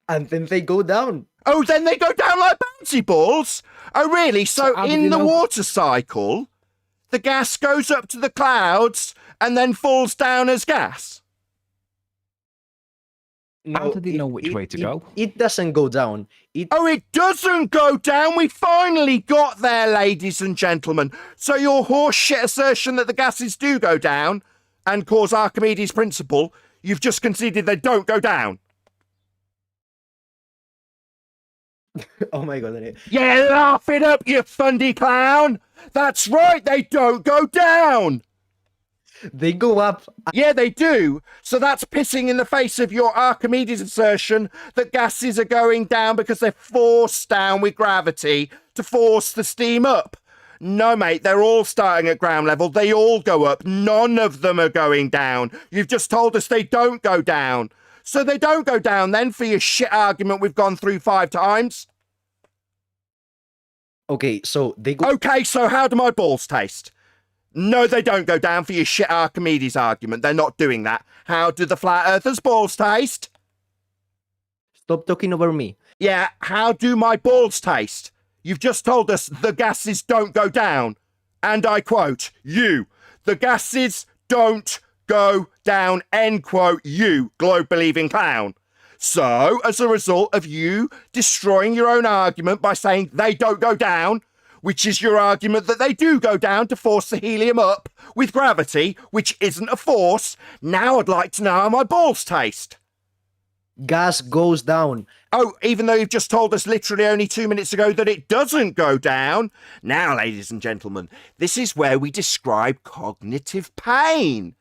And then they go down. Oh, then they go down like bouncy balls? Oh, really? So how did in you the know? water cycle, the gas goes up to the clouds and then falls down as gas? How did he know which way to go? It doesn't go down. Oh, it doesn't go down. We finally got there, ladies and gentlemen. So your horseshit assertion that the gases do go down and cause Archimedes' principle, you've just conceded they don't go down. Oh my god. Yeah, laugh it up, you fundy clown. That's right, they don't go down. They go up. Yeah, they do. So that's pissing in the face of your Archimedes assertion that gases are going down because they're forced down with gravity to force the steam up. No, mate, they're all starting at ground level. They all go up. None of them are going down. You've just told us they don't go down. So they don't go down then for your shit argument we've gone through 5 times. Okay, so they go. Okay, so how do my balls taste? No, they don't go down for your shit Archimedes argument. They're not doing that. How do the flat earthers' balls taste? Stop talking over me. Yeah, how do my balls taste? You've just told us the gases don't go down. And I quote, you, the gases don't go down, end quote, you, globe-believing clown. So, as a result of you destroying your own argument by saying they don't go down, which is your argument that they do go down to force the helium up with gravity, which isn't a force, now I'd like to know how my balls taste. Gas goes down. Oh, even though you've just told us literally only 2 minutes ago that it doesn't go down. Now, ladies and gentlemen, this is where we describe cognitive pain.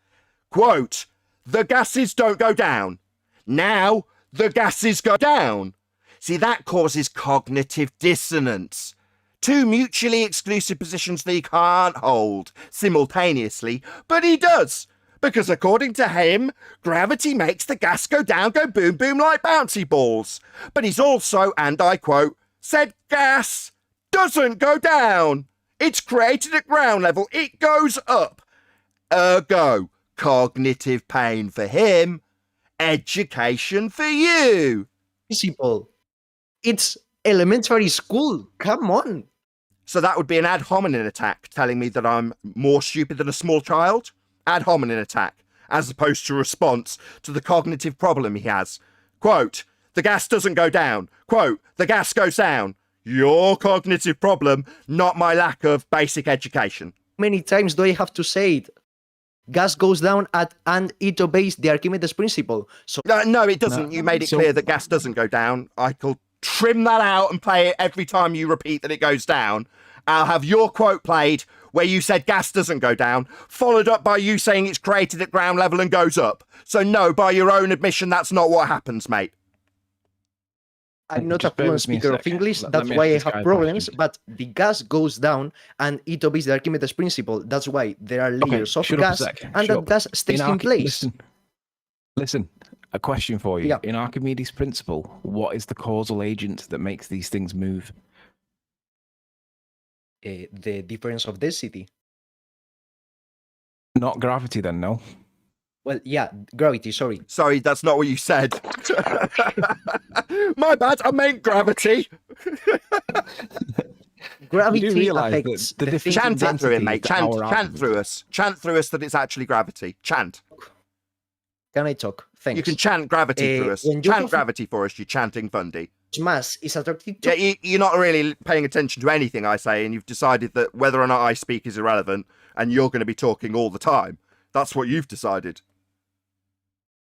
Quote, the gases don't go down. Now, the gases go down. See, that causes cognitive dissonance. Two mutually exclusive positions that he can't hold simultaneously, but he does. Because according to him, gravity makes the gas go down, go boom, boom like bouncy balls. But he's also, and I quote, said gas doesn't go down. It's created at ground level. It goes up. Ergo, cognitive pain for him, education for you. Principle. It's elementary school. Come on. So that would be an ad hominem attack, telling me that I'm more stupid than a small child? Ad hominem attack, as opposed to response to the cognitive problem he has. Quote, the gas doesn't go down. Quote, the gas goes down. Your cognitive problem, not my lack of basic education. Many times do I have to say it? Gas goes down and it obeys the Archimedes principle. So No, it doesn't. You made it clear that gas doesn't go down. I'll trim that out and play it every time you repeat that it goes down. I'll have your quote played where you said gas doesn't go down, followed up by you saying it's created at ground level and goes up. So no, by your own admission, that's not what happens, mate. I'm not Just a bear fluent with me a speaker of sec. English. Let That's me why I ask this guy have a problems. question. But the gas goes down and it obeys the Archimedes principle. That's why there are layers of shut up a gas sec, and shut that up. gas stays in place. Listen, a question for you. Yeah. In Archimedes' principle, what is the causal agent that makes these things move? The difference of density. Not gravity, then, no? Well, yeah, gravity, sorry. Sorry, that's not what you said. My bad, I meant gravity. Gravity You do realise that affects the the difference thing- Chant it through him, mate. to Chant our argument. through us. Chant through us that it's actually gravity. Chant. Can I talk? Thanks. You can chant gravity through us. when you Chant have- gravity for us, you chanting Fundy. Mass is attracted to Yeah, you're not really paying attention to anything I say, and you've decided that whether or not I speak is irrelevant, and you're going to be talking all the time. That's what you've decided.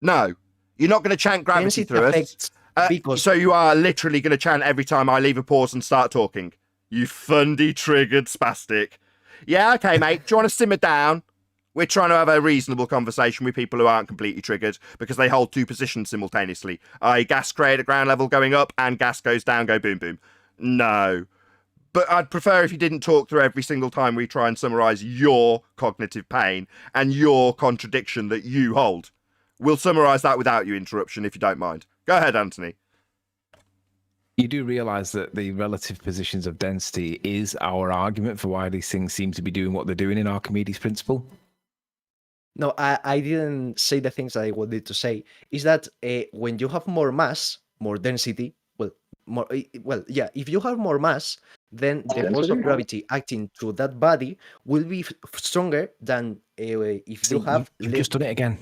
No, you're not going to chant gravity density through us. affects because So you are literally going to chant every time I leave a pause and start talking. You Fundy triggered spastic. Yeah, okay, mate. Do you want to simmer down? We're trying to have a reasonable conversation with people who aren't completely triggered because they hold two positions simultaneously. Gas created at ground level going up and gas goes down, go boom boom. No. But I'd prefer if you didn't talk through every single time we try and summarize your cognitive pain and your contradiction that you hold. We'll summarize that without you interruption if you don't mind. Go ahead, Anthony. You do realise that the relative positions of density is our argument for why these things seem to be doing what they're doing in Archimedes' principle? no, I didn't say the things that I wanted to say. Is that when you have more mass, more density, yeah, if you have more mass, then the force of gravity acting to that body will be stronger than if See, you have you've just done it again.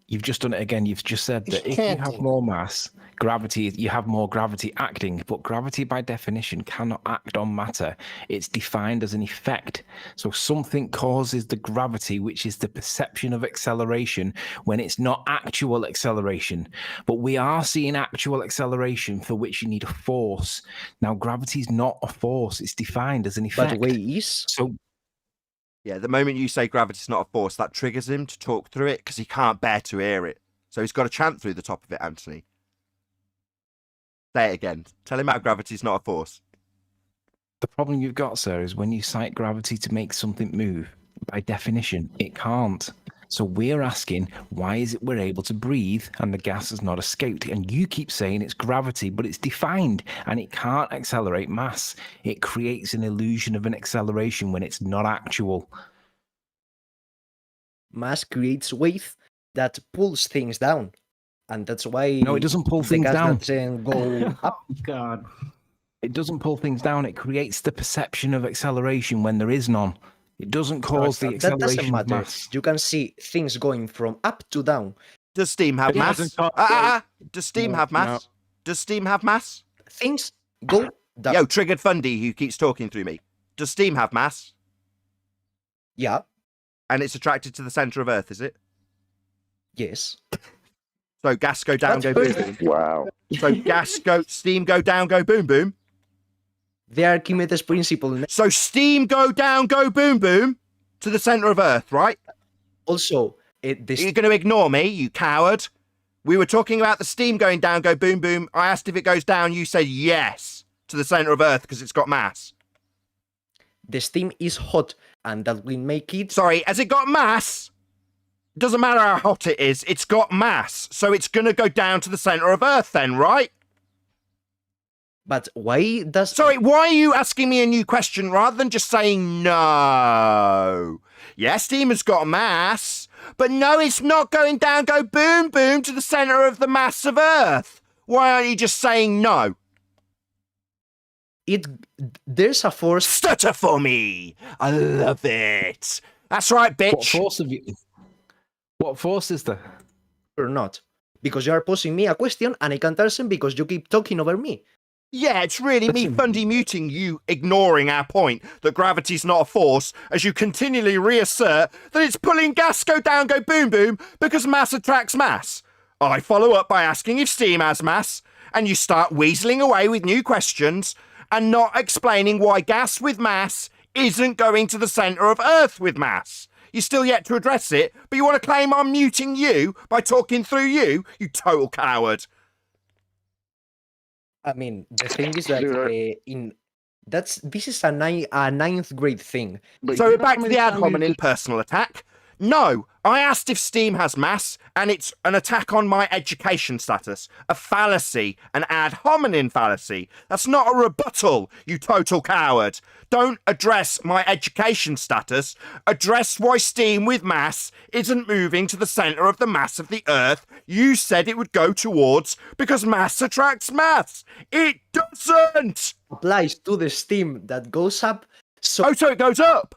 You've just done it again. You've just said that if you have Chanting. more mass, gravity, you have more gravity acting, but gravity by definition cannot act on matter. It's defined as an effect. So something causes the gravity, which is the perception of acceleration, when it's not actual acceleration. But we are seeing actual acceleration for which you need a force. Now, gravity is not a force. It's defined as an effect. but way is So Yeah, the moment you say gravity's not a force, that triggers him to talk through it because he can't bear to hear it. So he's got to chant through the top of it, Anthony. Say it again. Tell him how gravity's not a force. the problem you've got, sir, is when you cite gravity to make something move, by definition, it can't. So we're asking, why is it we're able to breathe and the gas has not escaped? And you keep saying it's gravity, but it's defined and it can't accelerate mass. It creates an illusion of an acceleration when it's not actual. mass creates weight that pulls things down, and that's why No, it doesn't pull the things gas down. doesn't go up. God. It doesn't pull things down. It creates the perception of acceleration when there is none. It doesn't cause the That doesn't acceleration of matter. mass. You can see things going from up to down. Does steam have It mass? doesn't talk- Does steam No, have mass? Does steam have mass? Things go down. Yo, triggered Fundy who keeps talking through me. Does steam have mass? Yeah. And it's attracted to the center of Earth, is it? Yes. So gas go down, That's go boom perfect. boom. Wow. So steam go down, go boom boom. The Archimedes principle. So steam go down, go boom boom to the center of Earth, right? Also, You're going to ignore me, you coward. We were talking about the steam going down, go boom boom. I asked if it goes down. You said yes to the center of Earth because it's got mass. the steam is hot, and that will make it. Sorry, has it got mass? Doesn't matter how hot it is, it's got mass. So it's going to go down to the center of Earth then, right? But why does? Sorry, why are you asking me a new question rather than just saying no? Yes, steam has got mass, but no, it's not going down, go boom, boom to the center of the mass of Earth. Why aren't you just saying no? There's a force. Stutter for me. I love it. That's right, bitch. What force is there? Or not? Because you are posing me a question and I can't answer because you keep talking over me. Yeah, it's really me Fundy muting you, ignoring our point that gravity's not a force, as you continually reassert that it's pulling gas go down, go boom boom, because mass attracts mass. I follow up by asking if steam has mass, and you start weaseling away with new questions and not explaining why gas with mass isn't going to the centre of Earth with mass. You're still yet to address it, but you want to claim I'm muting you by talking through you, you total coward. I mean, the thing is that this is a ninth grade thing. So we're back to the ad hominem personal attack. No, I asked if steam has mass, and it's an attack on my education status, a fallacy, an ad hominem fallacy. That's not a rebuttal, you total coward. Don't address my education status. Address why steam with mass isn't moving to the centre of the mass of the Earth you said it would go towards because mass attracts mass. It doesn't! Applies to the steam that goes up. So it goes up!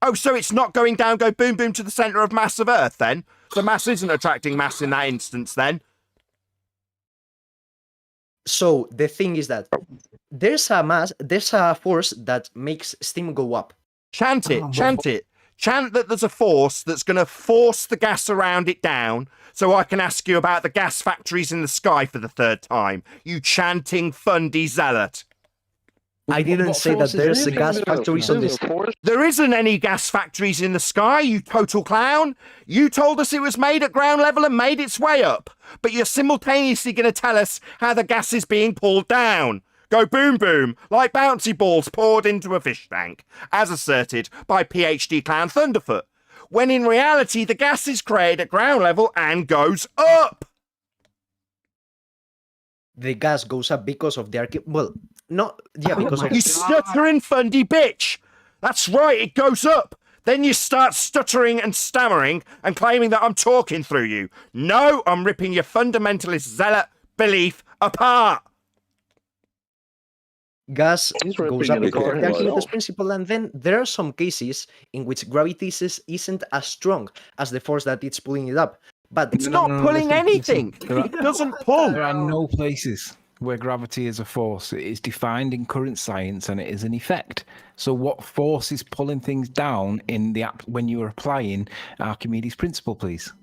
Oh, so it's not going down, go boom, boom to the centre of mass of Earth then? So mass isn't attracting mass in that instance then? So the thing is that there's a force that makes steam go up. Chant it, chant it. Chant that there's a force that's going to force the gas around it down so I can ask you about the gas factories in the sky for the third time. You chanting Fundy zealot. I didn't say that there's a gas factories on this. There isn't any gas factories in the sky, you total clown. You told us it was made at ground level and made its way up. But you're simultaneously going to tell us how the gas is being pulled down. Go boom boom, like bouncy balls poured into a fish tank, as asserted by PhD clown Thunderfoot. When in reality, the gas is created at ground level and goes up. The gas goes up because of the because of You stuttering Fundy bitch. That's right, it goes up. Then you start stuttering and stammering and claiming that I'm talking through you. No, I'm ripping your fundamentalist zealot belief apart. Gas goes up because of the Archimedes principle, and then there are some cases in which gravity isn't as strong as the force that it's pulling it up. But it's not pulling anything. It doesn't pull. There are no places where gravity is a force. It is defined in current science and it is an effect. So what force is pulling things down in the when you are applying Archimedes principle, please?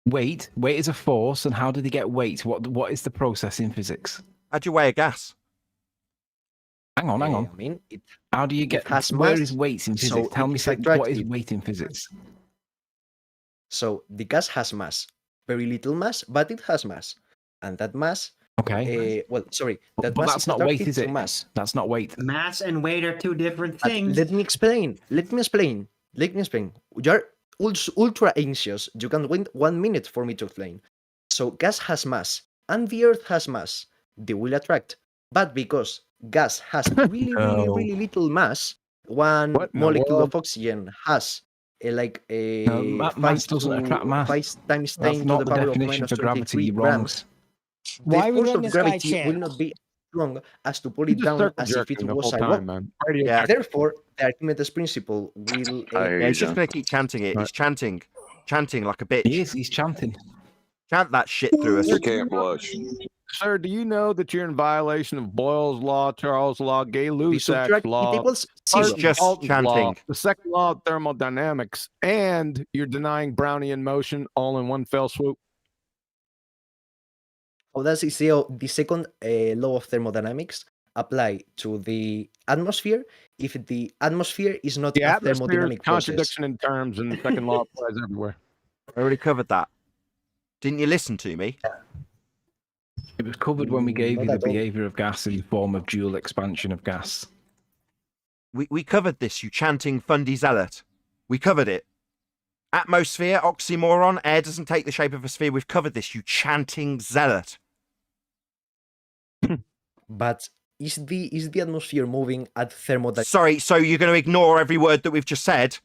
Weight is a force, and how do they get weight? What is the process in physics? How do you weigh a gas? Hang on. I mean, how do you get where is weight in physics? Tell me what is weight in physics? So the gas has mass. Very little mass, but it has mass. And that mass okay. That but mass that's not weight, is it? Mass. That's not weight. Mass and weight are two different things. Let me explain. You're ultra anxious. You can wait 1 minute for me to explain. So gas has mass, and the Earth has mass. They will attract. But because gas has really little mass, one molecule of oxygen has mass doesn't attract mass. 5 times 10 That's to not the the power of definition minus for gravity. 23 You're wrong. grams. Why are we force letting of this guy gravity will chant? not be strong as to pull You're it just down circle as if it jerking the was whole a time, rock. man. Radio Yeah. jerking. Therefore, the Archimedes principle will. I hear Yeah, you, he's just John. going to keep chanting it. He's chanting like a bitch. He is. He's chanting. Chant that shit through us. You can't blush. Sir, do you know that you're in violation of Boyle's law, Charles' law, The Gay-Lussac's subtract it law, equals He's zero. just Dalton's law, chanting. the second law of thermodynamics, and you're denying Brownian motion all in one fell swoop? How does the second law of thermodynamics apply to the atmosphere if the atmosphere is not The a atmosphere is thermodynamic process? contradiction in terms, and the second law applies everywhere. I already covered that. Didn't you listen to me? It was covered when we gave Not you the at all. behavior of gas in the form of joule expansion of gas. We covered this, you chanting Fundy zealot. We covered it. Atmosphere, oxymoron, air doesn't take the shape of a sphere. We've covered this, you chanting zealot. But is the atmosphere moving at thermodynamic? Sorry, so you're going to ignore every word that we've just said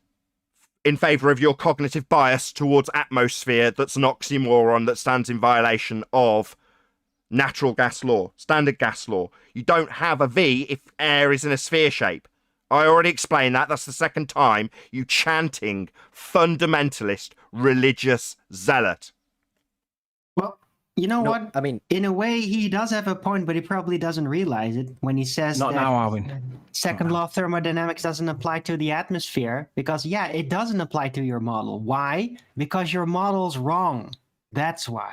in favour of your cognitive bias towards atmosphere that's an oxymoron that stands in violation of natural gas law, standard gas law. You don't have a V if air is in a sphere shape. I already explained that. That's the second time. You chanting fundamentalist religious zealot. Well, you know No, what? I mean, In a way, he does have a point, but he probably doesn't realize it when he says Not that now, Alvin. second law of thermodynamics doesn't apply to the atmosphere. Because, yeah, it doesn't apply to your model. Why? Because your model's wrong. That's why.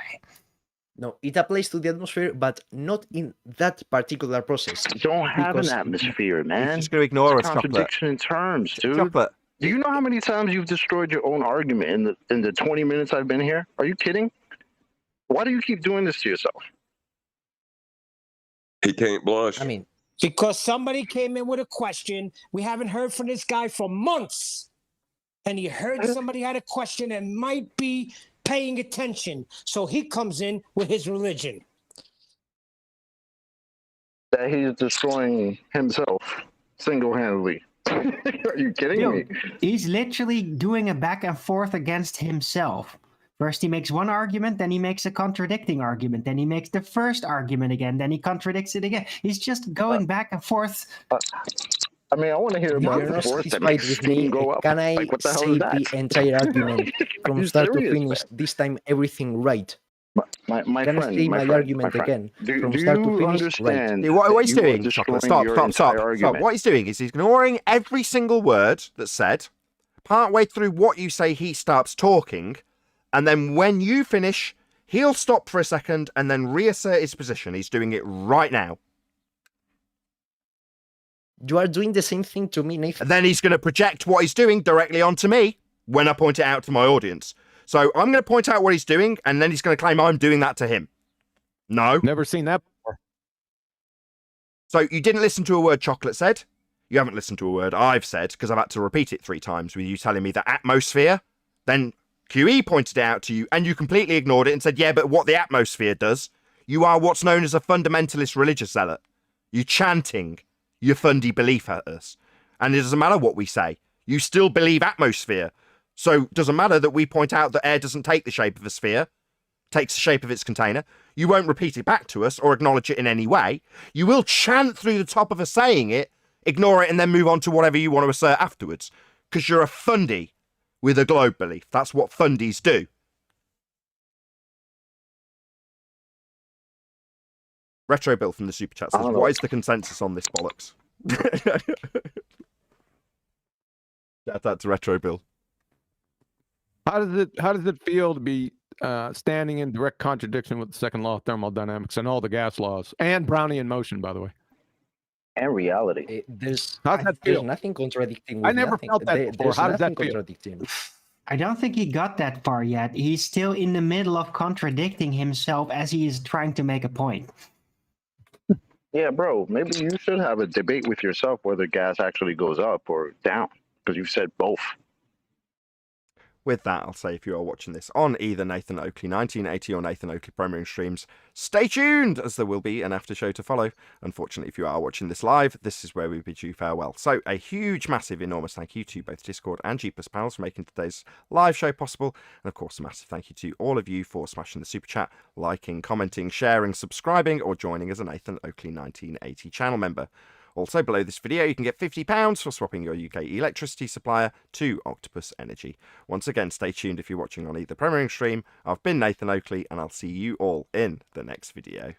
no, it applies to the atmosphere, but not in that particular process. You don't have Because an atmosphere, He's man. just going to ignore It's us, a Chocolate. contradiction in terms, dude. Chocolate. Do you know how many times you've destroyed your own argument in the 20 minutes I've been here? Are you kidding? Why do you keep doing this to yourself? He can't blush. I mean, Because somebody came in with a question. We haven't heard from this guy for months. And he heard somebody had a question and might be paying attention. So he comes in with his religion. That he's destroying himself single-handedly. Are you kidding Yo, me? he's literally doing a back and forth against himself. First, he makes one argument, then he makes a contradicting argument, then he makes the first argument again, then he contradicts it again. He's just going back and forth. I mean, I want to hear about you're the not force that satisfied makes with me. steam go up. Can I Like, what the hell say is that? the entire argument from You start to serious, finish? man? This time, everything right. My Can I friend, say my my friend, argument my friend. again Do from start to you finish? Right. understand See, what that he's you are doing, Chocolate, destroying your entire stop. argument? What he's doing is he's ignoring every single word that's said. Partway through what you say, he starts talking. And then when you finish, he'll stop for a second and then reassert his position. He's doing it right now. You are doing the same thing to me, Nathan. And then he's going to project what he's doing directly onto me when I point it out to my audience. So I'm going to point out what he's doing, and then he's going to claim I'm doing that to him. No. Never seen that before. So you didn't listen to a word Chocolate said. You haven't listened to a word I've said because I've had to repeat it 3 times with you telling me the atmosphere. Then QE pointed it out to you, and you completely ignored it and said, yeah, but what the atmosphere does, you are what's known as a fundamentalist religious zealot. You're chanting your fundy belief at us. And it doesn't matter what we say. You still believe atmosphere. So it doesn't matter that we point out that air doesn't take the shape of a sphere, takes the shape of its container. You won't repeat it back to us or acknowledge it in any way. You will chant through the top of us saying it, ignore it, and then move on to whatever you want to assert afterwards. Because you're a fundy with a globe belief. That's what fundies do. Retro Bill from the Super Chat says, what is the consensus on this bollocks? That's Retro Bill. How does it feel to be standing in direct contradiction with the second law of thermodynamics and all the gas laws and Brownian motion, by the way? And reality. There's How's that feel? nothing contradicting with I never nothing. felt that before. There's How does that nothing feel? contradicting. I don't think he got that far yet. He's still in the middle of contradicting himself as he is trying to make a point. Yeah, bro, maybe you should have a debate with yourself whether gas actually goes up or down, because you've said both. With that, I'll say if you are watching this on either Nathan Oakley 1980 or Nathan Oakley Premiering streams, stay tuned, as there will be an after show to follow. Unfortunately, if you are watching this live, this is where we bid you farewell. So a huge, massive, enormous thank you to both Discord and G+ Pals for making today's live show possible. And of course, a massive thank you to all of you for smashing the super chat, liking, commenting, sharing, subscribing, or joining as a Nathan Oakley 1980 channel member. Also, below this video, you can get £50 for swapping your UK electricity supplier to Octopus Energy. Once again, stay tuned if you're watching on either Premiering stream. I've been Nathan Oakley, and I'll see you all in the next video.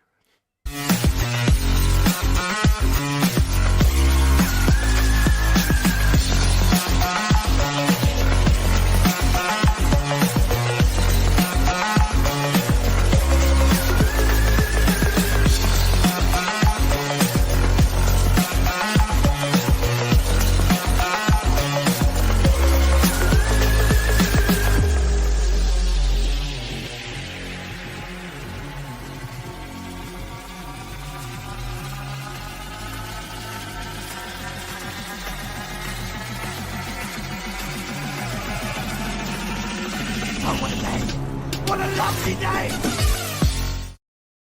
What a lovely day!